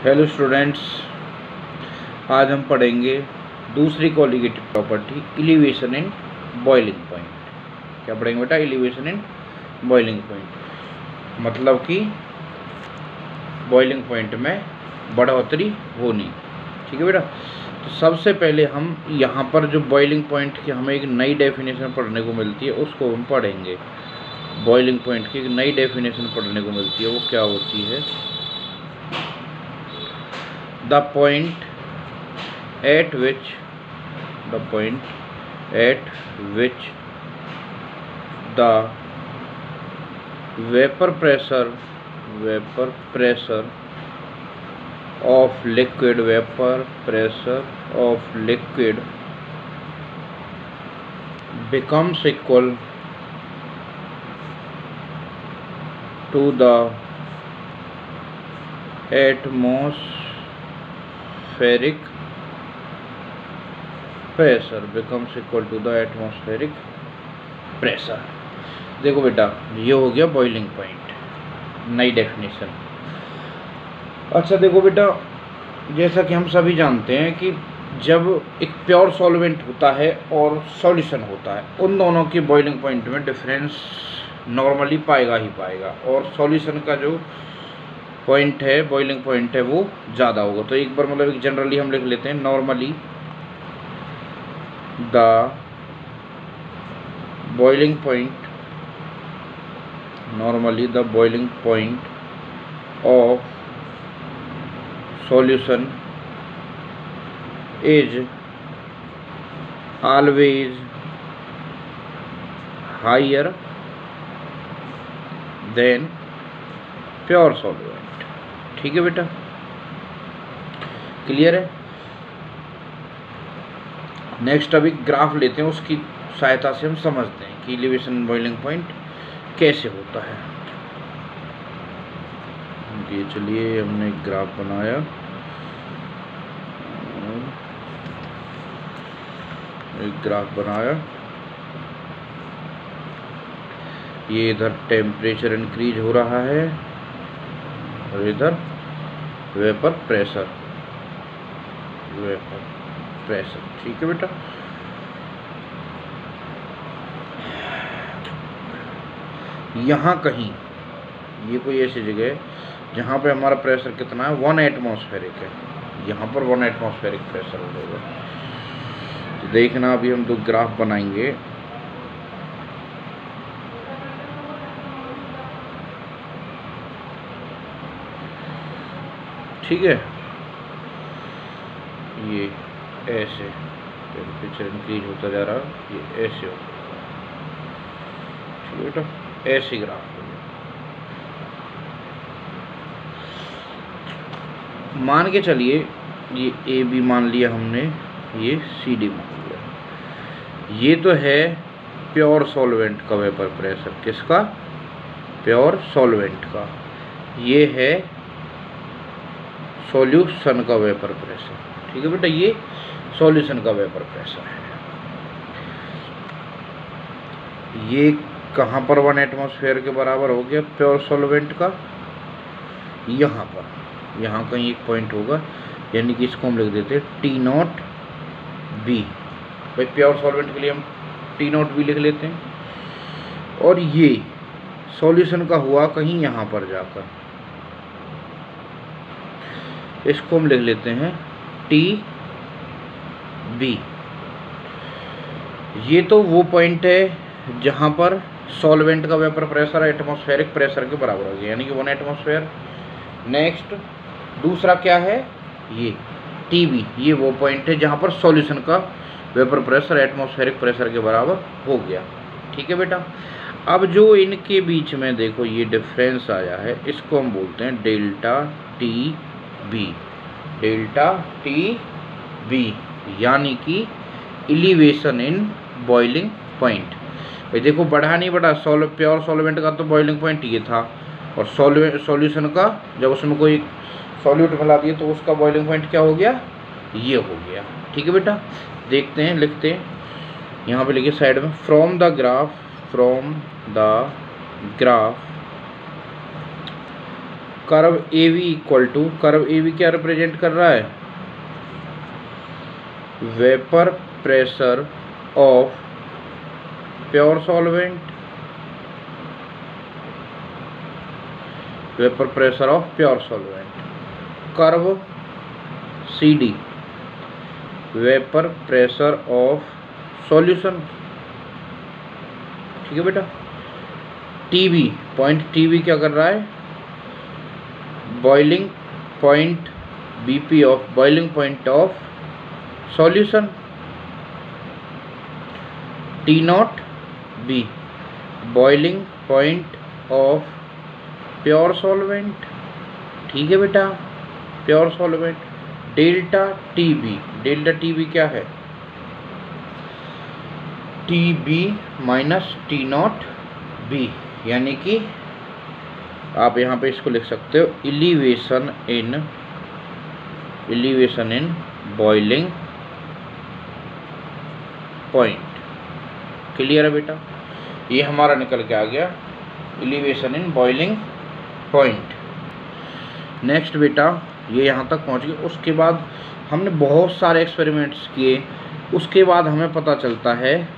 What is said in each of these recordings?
Hello students, आज हम पढ़ेंगे दूसरी colligative property elevation in boiling point. क्या पढ़ेंगे बेटा? एलिवेशन इन बॉइलिंग पॉइंट, मतलब कि बॉइलिंग पॉइंट में बढ़ोतरी होनी। ठीक है बेटा। तो सबसे पहले हम यहाँ पर जो बॉइलिंग पॉइंट की हमें एक नई डेफिनेशन पढ़ने को मिलती है उसको हम पढ़ेंगे। बॉइलिंग पॉइंट की एक नई डेफिनेशन पढ़ने को मिलती है, वो क्या होती है? The point at which the vapor pressure of liquid becomes equal to the atmospheric pressure। देखो बेटा, ये हो गया बॉइलिंग पॉइंट, नई डेफिनेशन। अच्छा देखो बेटा, जैसा कि हम सभी जानते हैं कि जब एक प्योर सॉल्वेंट होता है और सॉल्यूशन होता है, उन दोनों की बॉइलिंग पॉइंट में डिफरेंस नॉर्मली पाएगा ही पाएगा, और सॉल्यूशन का जो पॉइंट है, बॉइलिंग पॉइंट है, वो ज़्यादा होगा। तो एक बार मतलब एक जनरली हम लिख लेते हैं, normally the boiling point of solution is always higher than pure solvent। ठीक है बेटा, क्लियर है? नेक्स्ट अभी ग्राफ लेते हैं, उसकी सहायता से हम समझते हैं कि एलिवेशन बॉइलिंग पॉइंट कैसे होता है। ये चलिए, हमने एक ग्राफ बनाया, ये इधर टेम्परेचर इंक्रीज हो रहा है और इधर वेपर प्रेशर। ठीक है बेटा। यहाँ कहीं ये कोई ऐसी जगह है जहाँ पे हमारा प्रेशर कितना है? 1 एटमॉस्फेरिक है। यहाँ पर 1 एटमॉस्फेरिक प्रेशर हो जाएगा। तो देखना, अभी हम दो ग्राफ बनाएंगे। ठीक है, ये ऐसे टेम्परेचर इंक्रीज होता जा रहा है, ये ऐसे होता है। ठीक है बेटा, ऐसे ग्राफ। मान के चलिए ये ए बी मान लिया हमने, ये सी डी मान लिया। ये तो है प्योर सॉल्वेंट का वेपर प्रेशर। किसका? प्योर सॉल्वेंट का। ये है सॉल्यूशन का वेपर प्रेशर। ठीक है बेटा, ये सॉल्यूशन का वेपर प्रेशर है। ये कहाँ पर 1 एटमॉस्फेयर के बराबर हो गया प्योर सॉल्वेंट का? यहाँ पर, यहाँ कहीं एक पॉइंट होगा, यानी कि इसको हम लिख देते हैं T0 B। भाई प्योर सॉल्वेंट के लिए हम T0 B लिख लेते हैं। और ये सॉल्यूशन का हुआ कहीं यहाँ पर जाकर, इसको हम लिख लेते हैं TB। ये तो वो पॉइंट है जहाँ पर सॉल्वेंट का वेपर प्रेशर एटमॉस्फेरिक प्रेशर के बराबर हो गया, यानी कि 1 एटमॉस्फेयर। नेक्स्ट दूसरा क्या है? ये TB। ये वो पॉइंट है जहाँ पर सॉल्यूशन का वेपर प्रेशर एटमॉस्फेरिक प्रेशर के बराबर हो गया। ठीक है बेटा। अब जो इनके बीच में देखो ये डिफरेंस आया है, इसको हम बोलते हैं डेल्टा TB, यानी कि एलिवेशन इन बॉइलिंग पॉइंट। भाई देखो, बढ़ा नहीं बढ़ा, प्योर सॉल्वेंट का तो बॉइलिंग पॉइंट ये था, और सॉल्यूशन का जब उसमें कोई सॉल्यूट मिला दिया तो उसका बॉइलिंग पॉइंट क्या हो गया? ये हो गया। ठीक है बेटा, देखते हैं, लिखते हैं। यहाँ पे लिखिए साइड में, from the graph curve A B equal to, curve A B क्या रिप्रेजेंट कर रहा है, vapour pressure of pure solvent, vapour pressure of pure solvent. Curve C D, vapour pressure of solution, ठीक है बेटा। टीबी, पॉइंट टीबी क्या कर रहा है, boiling point, BP of boiling point of solution. T not B, boiling point of pure solvent, ठीक है बेटा, pure solvent. Delta TB, delta TB क्या है, T B minus T not B, यानी कि आप यहाँ पे इसको लिख सकते हो elevation in boiling point. Clear है बेटा, ये हमारा निकल के आ गया elevation in boiling point. Next बेटा ये यहाँ तक पहुँच गए। उसके बाद हमने बहुत सारे एक्सपेरिमेंट्स किए, उसके बाद हमें पता चलता है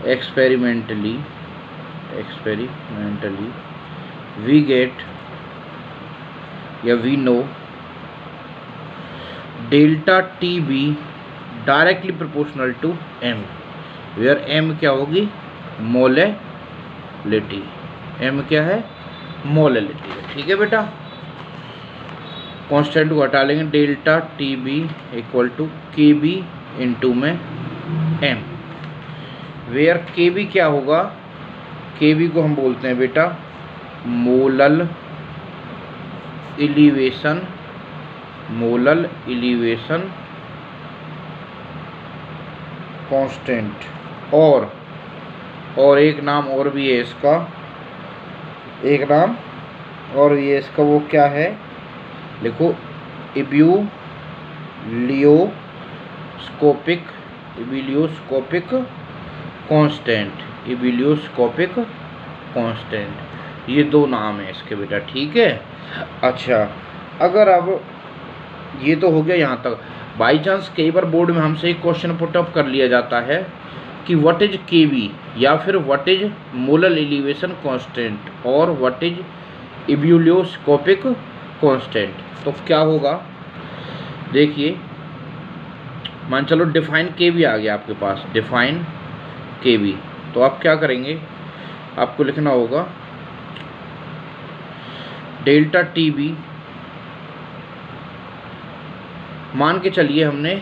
एक्सपेरिमेंटली वी गेट या we know delta T B directly proportional to M, where M क्या होगी, मोलेलिटी, एम क्या है, मोलेलिटी है, ठीक है बेटा। कांस्टेंट को हटा लेंगे, delta T B equal to K B into में एम, वेयर के बी क्या होगा, के बी को हम बोलते हैं बेटा मोलल इलिवेशन कांस्टेंट। और एक नाम और भी है इसका, एक नाम और ये इसका वो क्या है, लिखो इबिलियोस्कोपिक कांस्टेंट, ये दो नाम है इसके बेटा, ठीक है। अच्छा, अगर अब ये तो हो गया यहाँ तक। बाई चांस कई बार बोर्ड में हमसे एक क्वेश्चन पुट अप कर लिया जाता है कि व्हाट इज के बी, या फिर what is molar elevation constant, और व्हाट इज इबिलियोस्कोपिक कांस्टेंट। तो क्या होगा, देखिए मान चलो डिफाइन के बी आ गया आपके पास, डिफाइन के बी, तो आप क्या करेंगे, आपको लिखना होगा डेल्टा टी बी, मान के चलिए हमने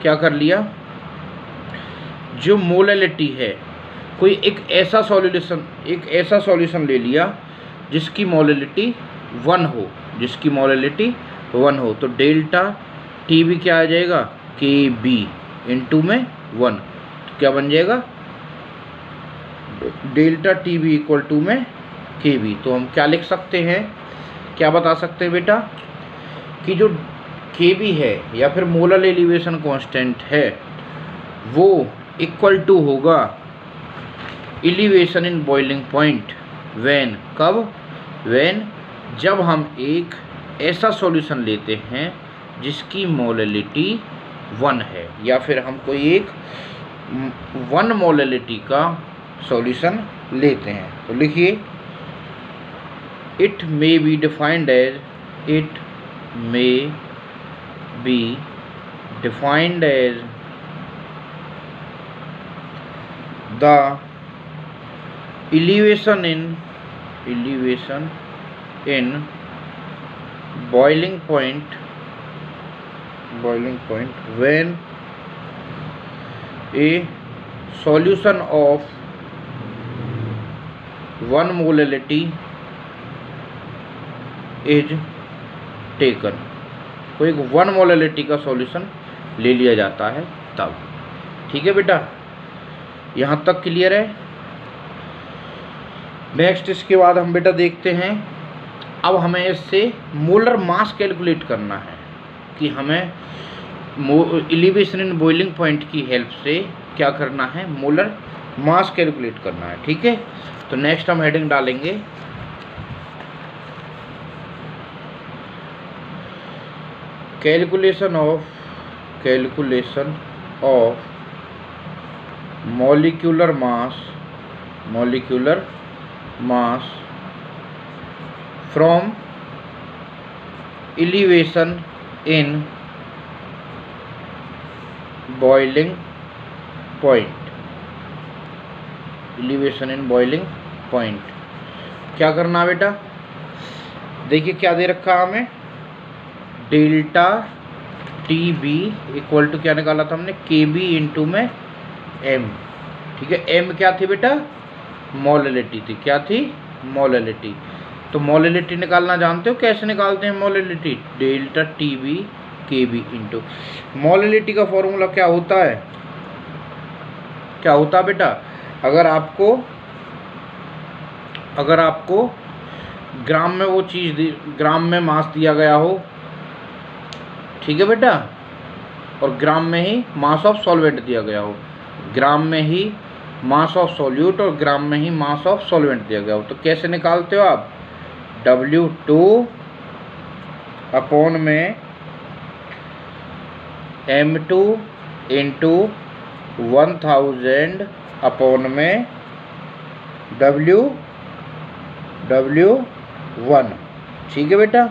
क्या कर लिया, जो मोलैलिटी है, कोई एक ऐसा सॉल्यूशन ले लिया जिसकी मोलैलिटी 1 हो, तो डेल्टा टी बी क्या आ जाएगा, के बी इंटू में 1, तो क्या बन जाएगा, delta T B equal to में के बी। तो हम क्या लिख सकते हैं, क्या बता सकते हैं बेटा, कि जो के बी है या फिर मोलर एलिवेशन कांस्टेंट है वो इक्वल टू होगा elevation in boiling point when, कब, व्हेन जब हम एक ऐसा सॉल्यूशन लेते हैं जिसकी मोलैलिटी 1 है, या फिर हम कोई एक 1 मोलैलिटी का सॉल्यूशन लेते हैं। तो लिखिए it may be defined as the elevation in boiling point when a solution of 1 molality is taken, कोई 1 मोलैलिटी का सॉल्यूशन ले लिया जाता है तब, ठीक है बेटा, यहाँ तक क्लियर है। नेक्स्ट इसके बाद हम बेटा देखते हैं, अब हमें इससे मोलर मास कैलकुलेट करना है, कि हमें एलिवेशन इन बॉइलिंग पॉइंट की हेल्प से क्या करना है, मोलर मास कैलकुलेट करना है, ठीक है। तो नेक्स्ट हम हेडिंग डालेंगे calculation of molecular mass from elevation in boiling point। elevation in boiling point क्या करना है बेटा, देखिए क्या दे रखा है हमें, delta T B equal to क्या निकाला था हमने, के बी इंटू में एम। ठीक है, एम क्या थी बेटा, मोलैलिटी थी। क्या थी, मोलैलिटी। तो मोलैलिटी निकालना जानते हो, कैसे निकालते हैं मोलैलिटी, डेल्टा टी बी के बी इंटू। मोलैलिटी का फॉर्मूला क्या होता है, क्या होता है बेटा, अगर आपको ग्राम में वो चीज़ ग्राम में मास दिया गया हो, ठीक है बेटा, और ग्राम में ही मास ऑफ सॉल्वेंट दिया गया हो, ग्राम में ही मास ऑफ सॉल्यूट और ग्राम में ही मास ऑफ सॉल्वेंट दिया गया हो, तो कैसे निकालते हो आप, W2 अपॉन में M2 इंटू 1000 अपॉन में W1। ठीक है बेटा,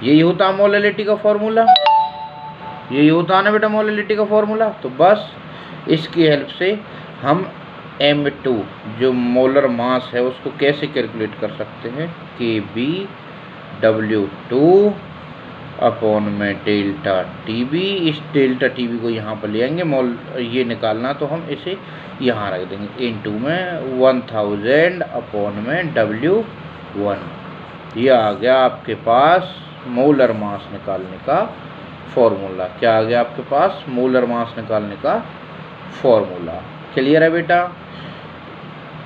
यही होता है मोलैलिटी का फॉर्मूला, यही होता है ना बेटा मोलैलिटी का फॉर्मूला। तो बस इसकी हेल्प से हम M2 जो मोलर मास है उसको कैसे कैलकुलेट कर सकते हैं, के बी W2 अपॉन में डेल्टा टी बी। इस डेल्टा टी बी को यहाँ पर ले आएंगे, ये निकालना तो हम इसे यहाँ रख देंगे, इनटू में 1000 अपॉन में W1। ये आ गया आपके पास मोलर मास निकालने का फॉर्मूला। क्या आ गया आपके पास, मोलर मास निकालने का फॉर्मूला। क्लियर है बेटा।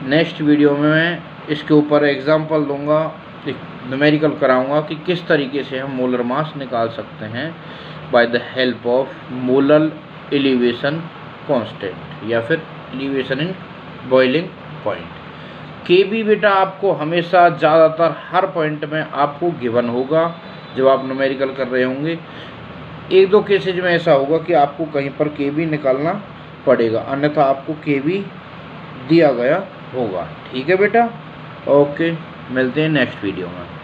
नेक्स्ट वीडियो में मैं इसके ऊपर एग्जांपल दूंगा, एक न्यूमेरिकल कराऊंगा कि किस तरीके से हम मोलर मास निकाल सकते हैं by the help of molar elevation constant या फिर एलिवेशन इन बॉइलिंग पॉइंट। के बी बेटा आपको हमेशा ज़्यादातर हर पॉइंट में आपको गिवन होगा जब आप न्यूमेरिकल कर रहे होंगे। एक दो केसेज में ऐसा होगा कि आपको कहीं पर के बी निकालना पड़ेगा, अन्यथा आपको के बी दिया गया होगा। ठीक है बेटा, ओके, मिलते हैं नेक्स्ट वीडियो में।